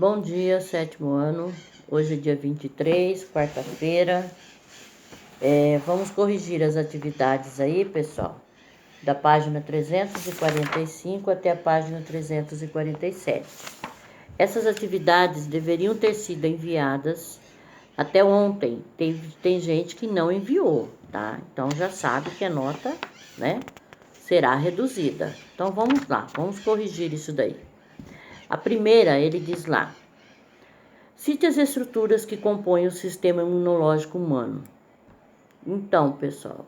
Bom dia, sétimo ano. Hoje é dia 23, quarta-feira. Vamos corrigir as atividades aí, pessoal, da página 345 até a página 347. Essas atividades deveriam ter sido enviadas até ontem. Tem gente que não enviou, tá? Então já sabe que a nota, né, será reduzida. Então vamos lá, vamos corrigir isso daí. A primeira, ele diz lá: cite as estruturas que compõem o sistema imunológico humano. Então, pessoal,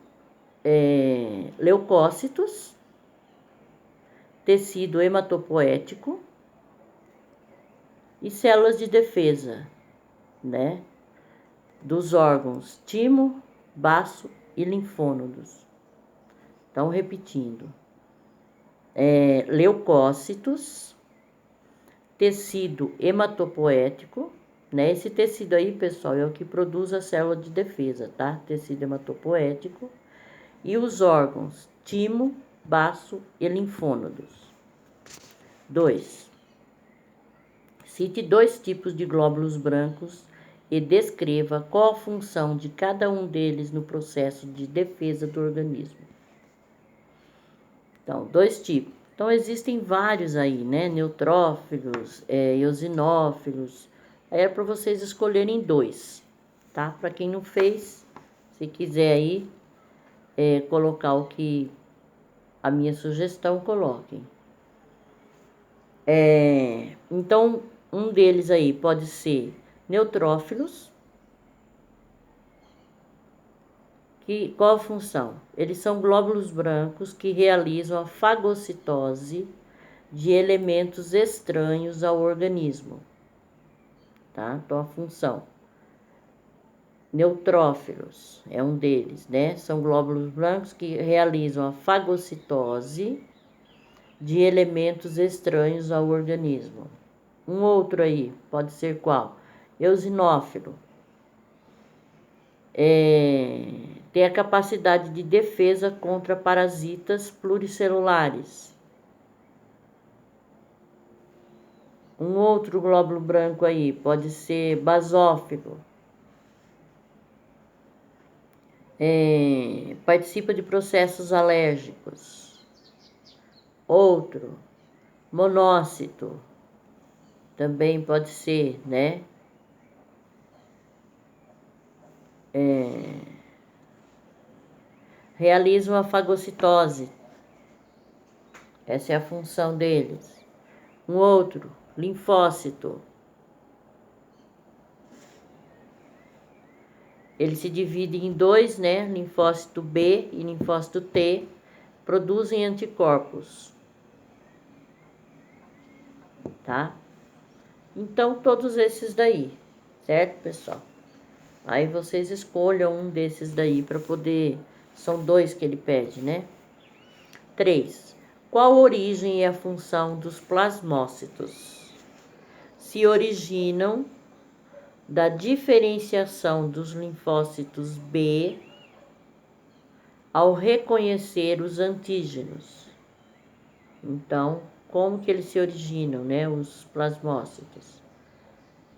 leucócitos, tecido hematopoético e células de defesa, né? Dos órgãos timo, baço e linfônodos. Então, repetindo: leucócitos, tecido hematopoético, né? Esse tecido aí, pessoal, é o que produz a célula de defesa, tá? Tecido hematopoético. E os órgãos timo, baço e linfônodos. 2. Cite 2 tipos de glóbulos brancos e descreva qual a função de cada um deles no processo de defesa do organismo. Então, 2 tipos. Então, existem vários aí, né? Neutrófilos, eosinófilos. Aí é para vocês escolherem 2, tá? Para quem não fez, se quiser aí colocar o que a minha sugestão, coloquem. Então, um deles aí pode ser neutrófilos. Qual a função? Eles são glóbulos brancos que realizam a fagocitose de elementos estranhos ao organismo, tá? Então, a função. Neutrófilos é um deles, né? São glóbulos brancos que realizam a fagocitose de elementos estranhos ao organismo. Um outro aí, pode ser qual? Eosinófilo. Tem a capacidade de defesa contra parasitas pluricelulares. Um outro glóbulo branco aí pode ser basófilo. Participa de processos alérgicos. Outro, monócito, também pode ser, né? Realizam a fagocitose. Essa é a função deles. Um outro, linfócito. Ele se divide em 2, né? Linfócito B e linfócito T, produzem anticorpos, tá? Então, todos esses daí, certo, pessoal? Aí vocês escolham um desses daí para poder... São 2 que ele pede, né? 3. Qual a origem e a função dos plasmócitos? Se originam da diferenciação dos linfócitos B ao reconhecer os antígenos. Então, como que eles se originam, né? Os plasmócitos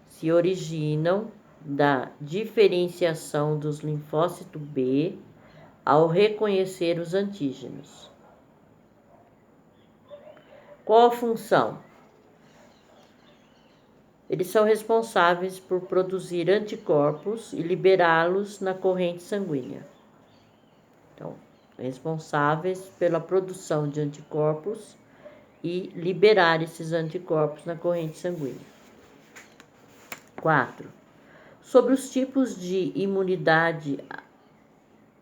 se originam da diferenciação dos linfócitos B ao reconhecer os antígenos. Qual a função? Eles são responsáveis por produzir anticorpos e liberá-los na corrente sanguínea. Então, responsáveis pela produção de anticorpos e liberar esses anticorpos na corrente sanguínea. 4. Sobre os tipos de imunidade,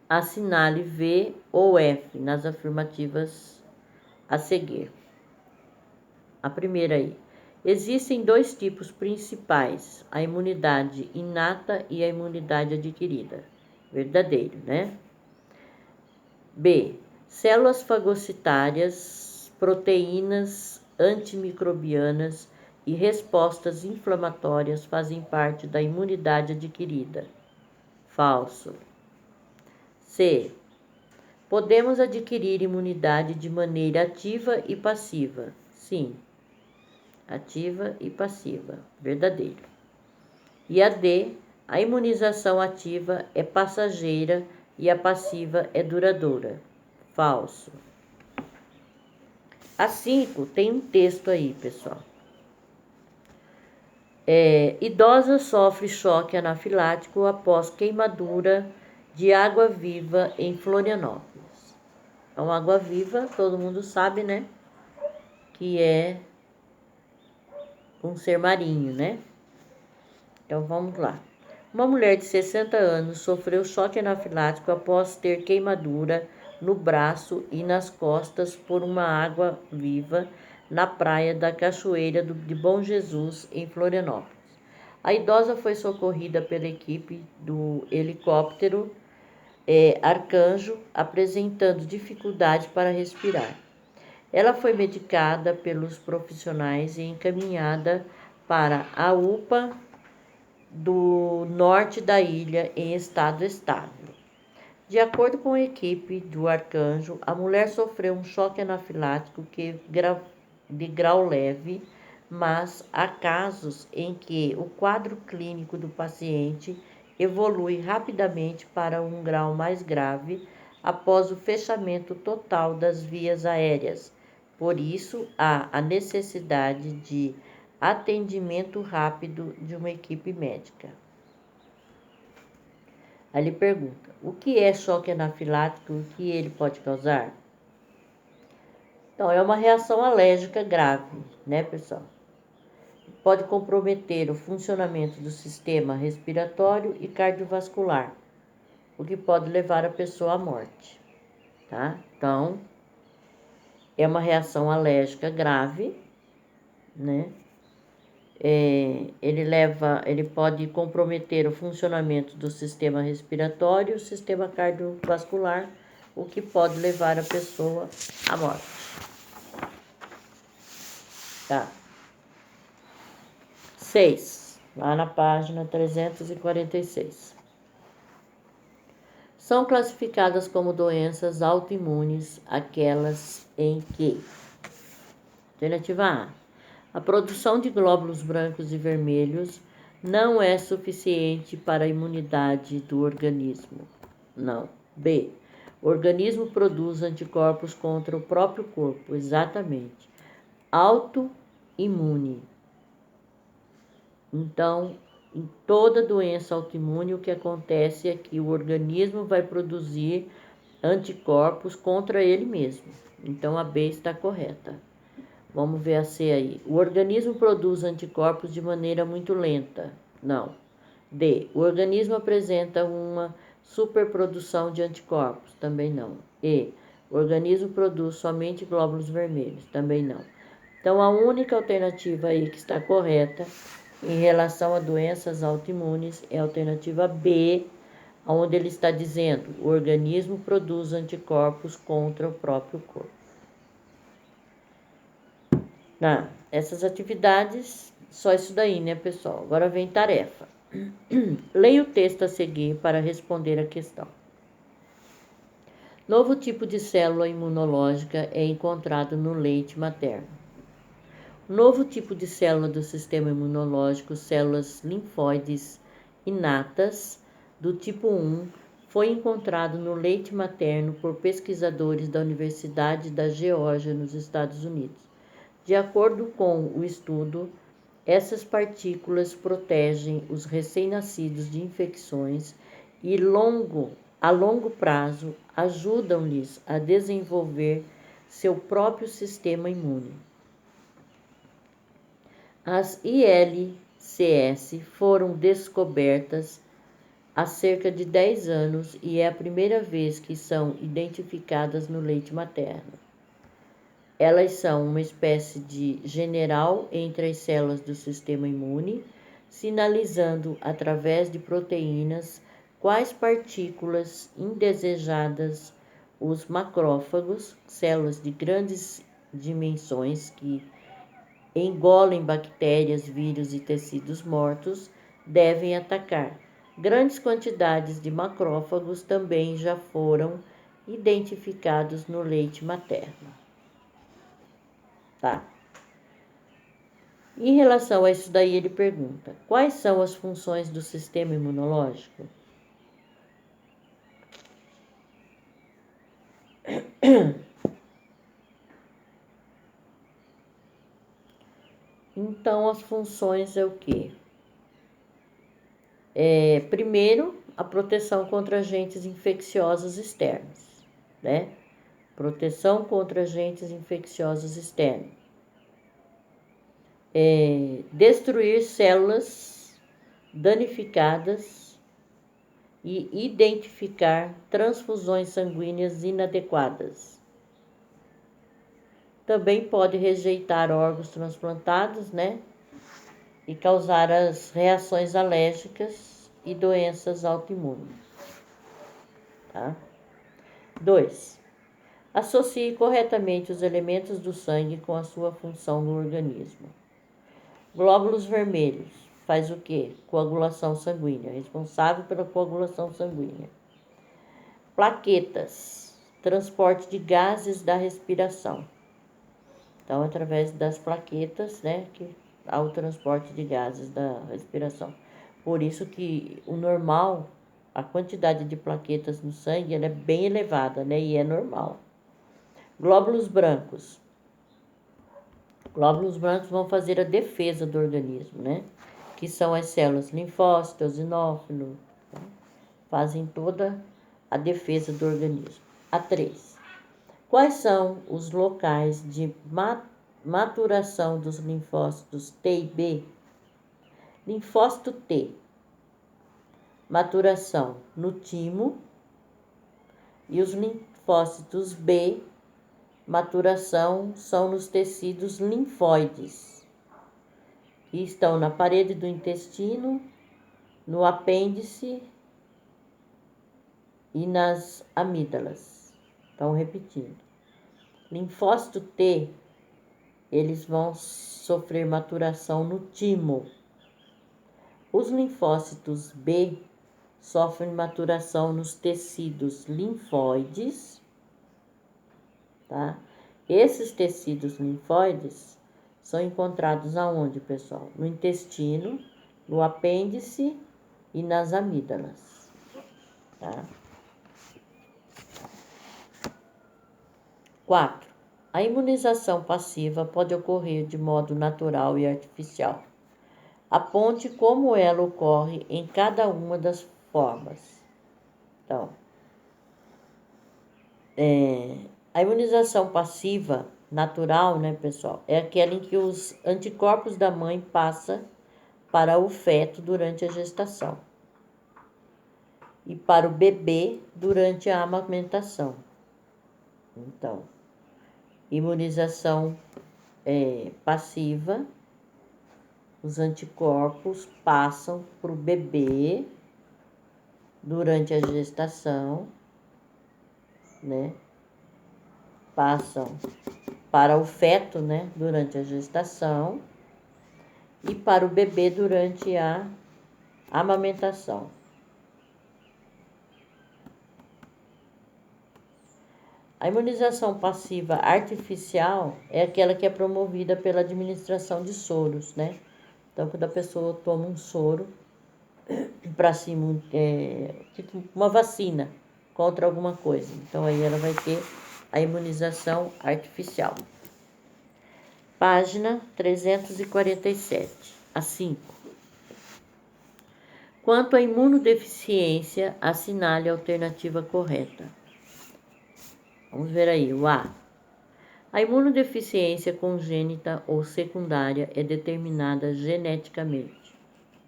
assinale V ou F nas afirmativas a seguir. A primeira aí. Existem 2 tipos principais, a imunidade inata e a imunidade adquirida. Verdadeiro, né? B. Células fagocitárias, proteínas antimicrobianas e respostas inflamatórias fazem parte da imunidade adquirida. Falso. C. Podemos adquirir imunidade de maneira ativa e passiva. Sim. ativa e passiva, verdadeiro. E a D, a imunização ativa é passageira e a passiva é duradoura, falso. A 5 tem um texto aí, pessoal. Idosa sofre choque anafilático após queimadura de água-viva em Florianópolis. Então, água-viva, todo mundo sabe, né? Que é um ser marinho, né? Então, vamos lá. Uma mulher de 60 anos sofreu choque anafilático após ter queimadura no braço e nas costas por uma água-viva na praia da Cachoeira de Bom Jesus, em Florianópolis. A idosa foi socorrida pela equipe do helicóptero Arcanjo, apresentando dificuldade para respirar. Ela foi medicada pelos profissionais e encaminhada para a UPA do norte da ilha em estado estável. De acordo com a equipe do Arcanjo, a mulher sofreu um choque anafilático de grau leve, mas há casos em que o quadro clínico do paciente evolui rapidamente para um grau mais grave após o fechamento total das vias aéreas. Por isso, há a necessidade de atendimento rápido de uma equipe médica. Aí ele pergunta, o que é choque anafilático e o que ele pode causar? Então, é uma reação alérgica grave, né, pessoal? Pode comprometer o funcionamento do sistema respiratório e cardiovascular, o que pode levar a pessoa à morte, tá? Então, é uma reação alérgica grave, né? Ele pode comprometer o funcionamento do sistema respiratório e o sistema cardiovascular, o que pode levar a pessoa à morte. Tá. 6, lá na página 346. São classificadas como doenças autoimunes aquelas em que: alternativa A produção de glóbulos brancos e vermelhos não é suficiente para a imunidade do organismo. Não. B. O organismo produz anticorpos contra o próprio corpo. Exatamente. Autoimune. Então, em toda doença autoimune, o que acontece é que o organismo vai produzir anticorpos contra ele mesmo. Então, a B está correta. Vamos ver a C aí. O organismo produz anticorpos de maneira muito lenta. Não. D. O organismo apresenta uma superprodução de anticorpos. Também não. E. O organismo produz somente glóbulos vermelhos. Também não. Então, a única alternativa aí que está correta em relação a doenças autoimunes é a alternativa B, onde ele está dizendo: o organismo produz anticorpos contra o próprio corpo. Essas atividades, só isso daí, né, pessoal? Agora vem tarefa. Leia o texto a seguir para responder a questão. Novo tipo de célula imunológica é encontrado no leite materno. Novo tipo de célula do sistema imunológico, células linfóides inatas do tipo 1, foi encontrado no leite materno por pesquisadores da Universidade da Geórgia, nos Estados Unidos. De acordo com o estudo, essas partículas protegem os recém-nascidos de infecções e, a longo prazo, ajudam-lhes a desenvolver seu próprio sistema imune. As ILCS foram descobertas há cerca de 10 anos e é a primeira vez que são identificadas no leite materno. Elas são uma espécie de general entre as células do sistema imune, sinalizando através de proteínas quais partículas indesejadas os macrófagos, células de grandes dimensões que engolem bactérias, vírus e tecidos mortos, devem atacar. Grandes quantidades de macrófagos também já foram identificados no leite materno. Tá? Em relação a isso daí, ele pergunta: quais são as funções do sistema imunológico? Então, as funções é o quê? Primeiro, a proteção contra agentes infecciosos externos, né? Proteção contra agentes infecciosos externos. Destruir células danificadas e identificar transfusões sanguíneas inadequadas. Também pode rejeitar órgãos transplantados, né? E causar as reações alérgicas e doenças autoimunes. Tá? 2. Associe corretamente os elementos do sangue com a sua função no organismo. Glóbulos vermelhos faz o quê? Coagulação sanguínea, responsável pela coagulação sanguínea. Plaquetas, transporte de gases da respiração. Então, através das plaquetas, né, que há o transporte de gases da respiração. Por isso que o normal, a quantidade de plaquetas no sangue, ela é bem elevada, né, e é normal. Glóbulos brancos. Glóbulos brancos vão fazer a defesa do organismo, né, que são as células linfócitos, eosinófilos, tá? Fazem toda a defesa do organismo. A 3. Quais são os locais de maturação dos linfócitos T e B? Linfócito T, maturação no timo, e os linfócitos B, maturação são nos tecidos linfóides, que estão na parede do intestino, no apêndice e nas amígdalas. Então, repetindo. Linfócito T, eles vão sofrer maturação no timo. Os linfócitos B sofrem maturação nos tecidos linfóides, tá? Esses tecidos linfóides são encontrados aonde, pessoal? No intestino, no apêndice e nas amígdalas, tá? 4. A imunização passiva pode ocorrer de modo natural e artificial. Aponte como ela ocorre em cada uma das formas. Então, a imunização passiva natural, né, pessoal, é aquela em que os anticorpos da mãe passam para o feto durante a gestação e para o bebê durante a amamentação. Então, imunização passiva, os anticorpos passam para o bebê durante a gestação, né? Passam para o feto, né? Durante a gestação e para o bebê durante a amamentação. A imunização passiva artificial é aquela que é promovida pela administração de soros, né? Então, quando a pessoa toma um soro para se tipo uma vacina contra alguma coisa. Então, aí ela vai ter a imunização artificial. Página 347, a 5. Quanto à imunodeficiência, assinale a alternativa correta. Vamos ver aí, o A. A imunodeficiência congênita ou secundária é determinada geneticamente.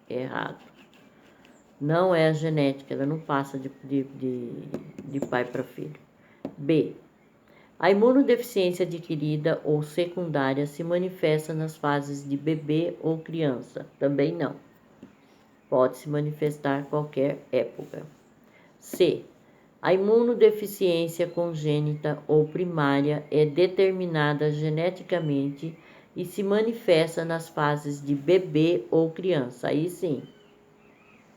Errado. Não é a genética, ela não passa de pai para filho. B. A imunodeficiência adquirida ou secundária se manifesta nas fases de bebê ou criança. Também não. Pode se manifestar qualquer época. C. A imunodeficiência congênita ou primária é determinada geneticamente e se manifesta nas fases de bebê ou criança. Aí sim,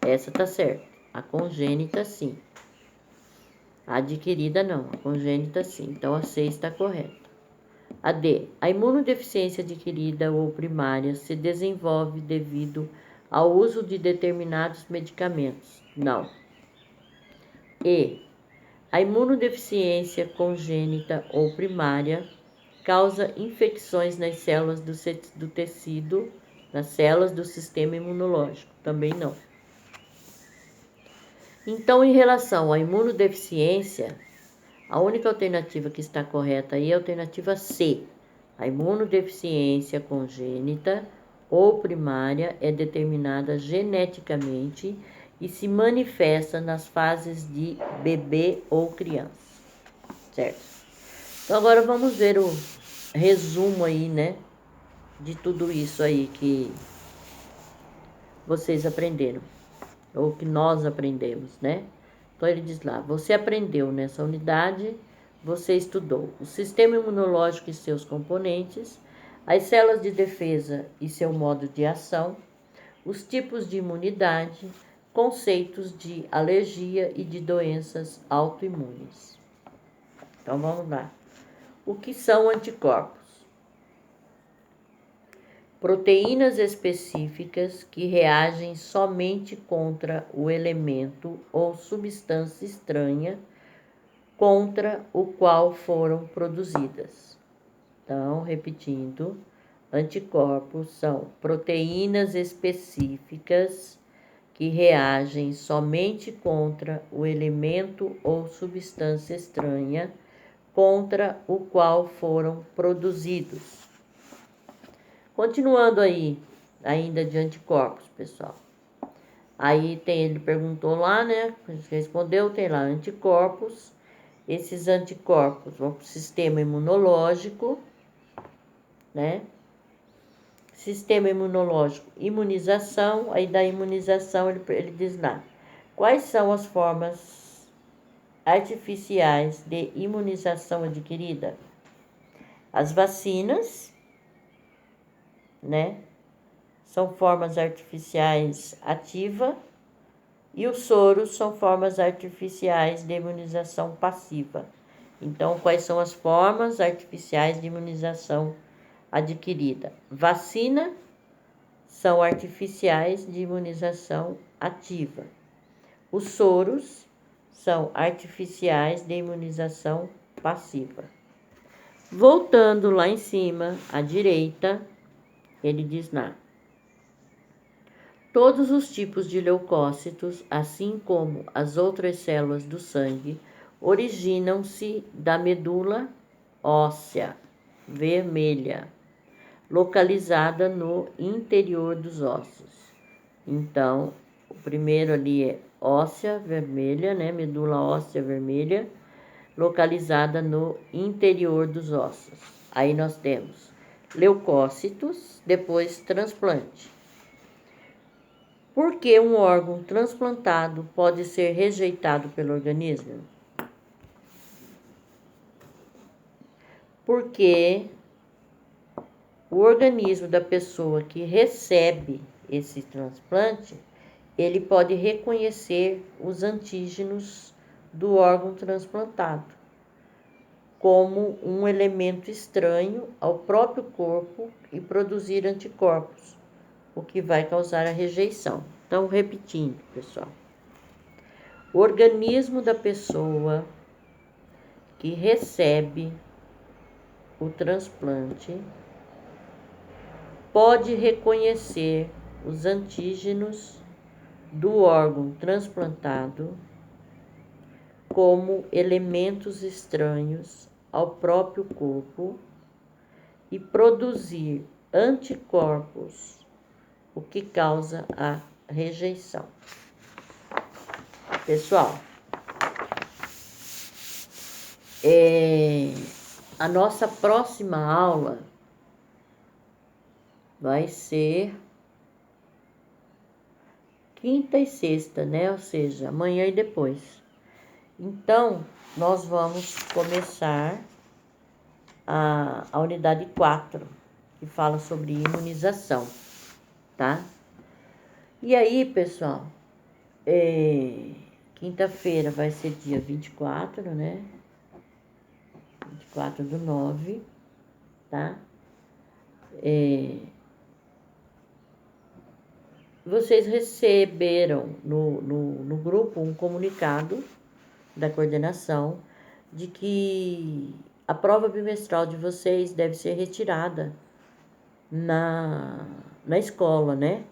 essa tá certa. A congênita sim. A adquirida não, a congênita sim. Então a C está correta. A D. A imunodeficiência adquirida ou primária se desenvolve devido ao uso de determinados medicamentos. Não. E. A imunodeficiência congênita ou primária causa infecções nas células do tecido, nas células do sistema imunológico. Também não. Então, em relação à imunodeficiência, a única alternativa que está correta aí é a alternativa C. A imunodeficiência congênita ou primária é determinada geneticamente e se manifesta nas fases de bebê ou criança. Certo? Então, agora vamos ver o resumo aí, né? De tudo isso aí que vocês aprenderam. Ou que nós aprendemos, né? Então, ele diz lá, você aprendeu nessa unidade, você estudou o sistema imunológico e seus componentes, as células de defesa e seu modo de ação, os tipos de imunidade, conceitos de alergia e de doenças autoimunes. Então, vamos lá. O que são anticorpos? Proteínas específicas que reagem somente contra o elemento ou substância estranha contra o qual foram produzidas. Então, repetindo, anticorpos são proteínas específicas que reagem somente contra o elemento ou substância estranha contra o qual foram produzidos. Continuando aí, ainda de anticorpos, pessoal. Aí ele perguntou lá, né? Respondeu, tem lá anticorpos. Esses anticorpos vão para o sistema imunológico, né? Sistema imunológico, imunização. Aí da imunização ele diz lá, quais são as formas artificiais de imunização adquirida? As vacinas, né? São formas artificiais ativa e os soros são formas artificiais de imunização passiva. Então, quais são as formas artificiais de imunização adquirida? Vacina são artificiais de imunização ativa. Os soros são artificiais de imunização passiva. Voltando lá em cima, à direita, ele diz lá, todos os tipos de leucócitos, assim como as outras células do sangue, originam-se da medula óssea vermelha, localizada no interior dos ossos. Então, o primeiro ali é óssea vermelha, né? Medula óssea vermelha, localizada no interior dos ossos. Aí nós temos leucócitos, depois transplante. Por que um órgão transplantado pode ser rejeitado pelo organismo? Porque o organismo da pessoa que recebe esse transplante, ele pode reconhecer os antígenos do órgão transplantado como um elemento estranho ao próprio corpo e produzir anticorpos, o que vai causar a rejeição. Então, repetindo, pessoal. O organismo da pessoa que recebe o transplante pode reconhecer os antígenos do órgão transplantado como elementos estranhos ao próprio corpo e produzir anticorpos, o que causa a rejeição. Pessoal, a nossa próxima aula vai ser quinta e sexta, né? Ou seja, amanhã e depois. Então, nós vamos começar a unidade 4, que fala sobre imunização, tá? E aí, pessoal, quinta-feira vai ser dia 24, né? 24/9. tá? Vocês receberam no grupo um comunicado da coordenação de que a prova bimestral de vocês deve ser retirada na escola, né?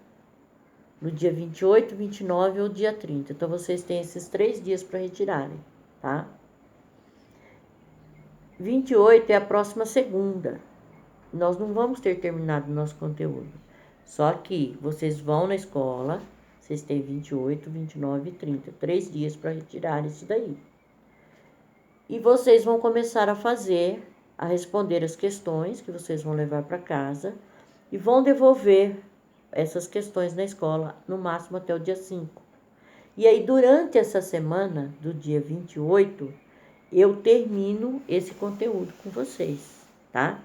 No dia 28, 29 ou dia 30. Então, vocês têm esses 3 dias para retirarem, tá? 28 é a próxima segunda. Nós não vamos ter terminado o nosso conteúdo. Só que vocês vão na escola, vocês têm 28, 29 e 30. 3 dias para retirar isso daí. E vocês vão começar a responder as questões que vocês vão levar para casa e vão devolver essas questões na escola, no máximo até o dia 5. E aí, durante essa semana, do dia 28, eu termino esse conteúdo com vocês, tá?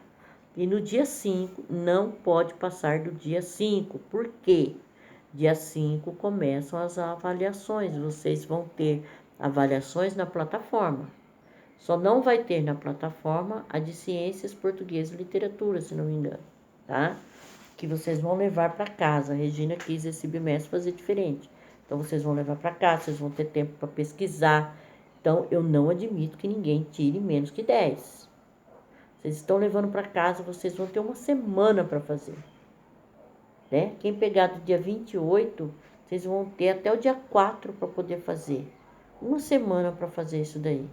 E no dia 5, não pode passar do dia 5. Por quê? Dia 5 começam as avaliações. Vocês vão ter avaliações na plataforma. Só não vai ter na plataforma a de Ciências, Português e Literatura, se não me engano, tá? Que vocês vão levar para casa. A Regina quis esse bimestre fazer diferente. Então, vocês vão levar para casa, vocês vão ter tempo para pesquisar. Então, eu não admito que ninguém tire menos que 10. Vocês estão levando para casa, vocês vão ter uma semana para fazer, né? Quem pegar do dia 28, vocês vão ter até o dia 4 para poder fazer. Uma semana para fazer isso daí.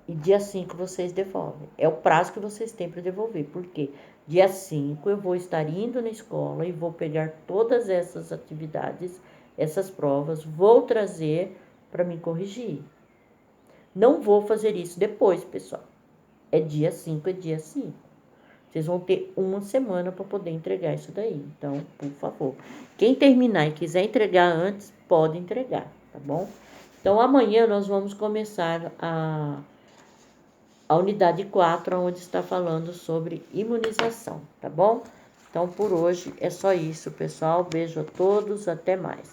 E dia 5 vocês devolvem. É o prazo que vocês têm para devolver. Por quê? Dia 5 eu vou estar indo na escola e vou pegar todas essas atividades, essas provas, vou trazer para me corrigir. Não vou fazer isso depois, pessoal. É dia 5, é dia 5. Vocês vão ter uma semana para poder entregar isso daí. Então, por favor, quem terminar e quiser entregar antes, pode entregar, tá bom? Então, amanhã nós vamos começar a unidade 4, onde está falando sobre imunização, tá bom? Então, por hoje é só isso, pessoal. Beijo a todos, até mais.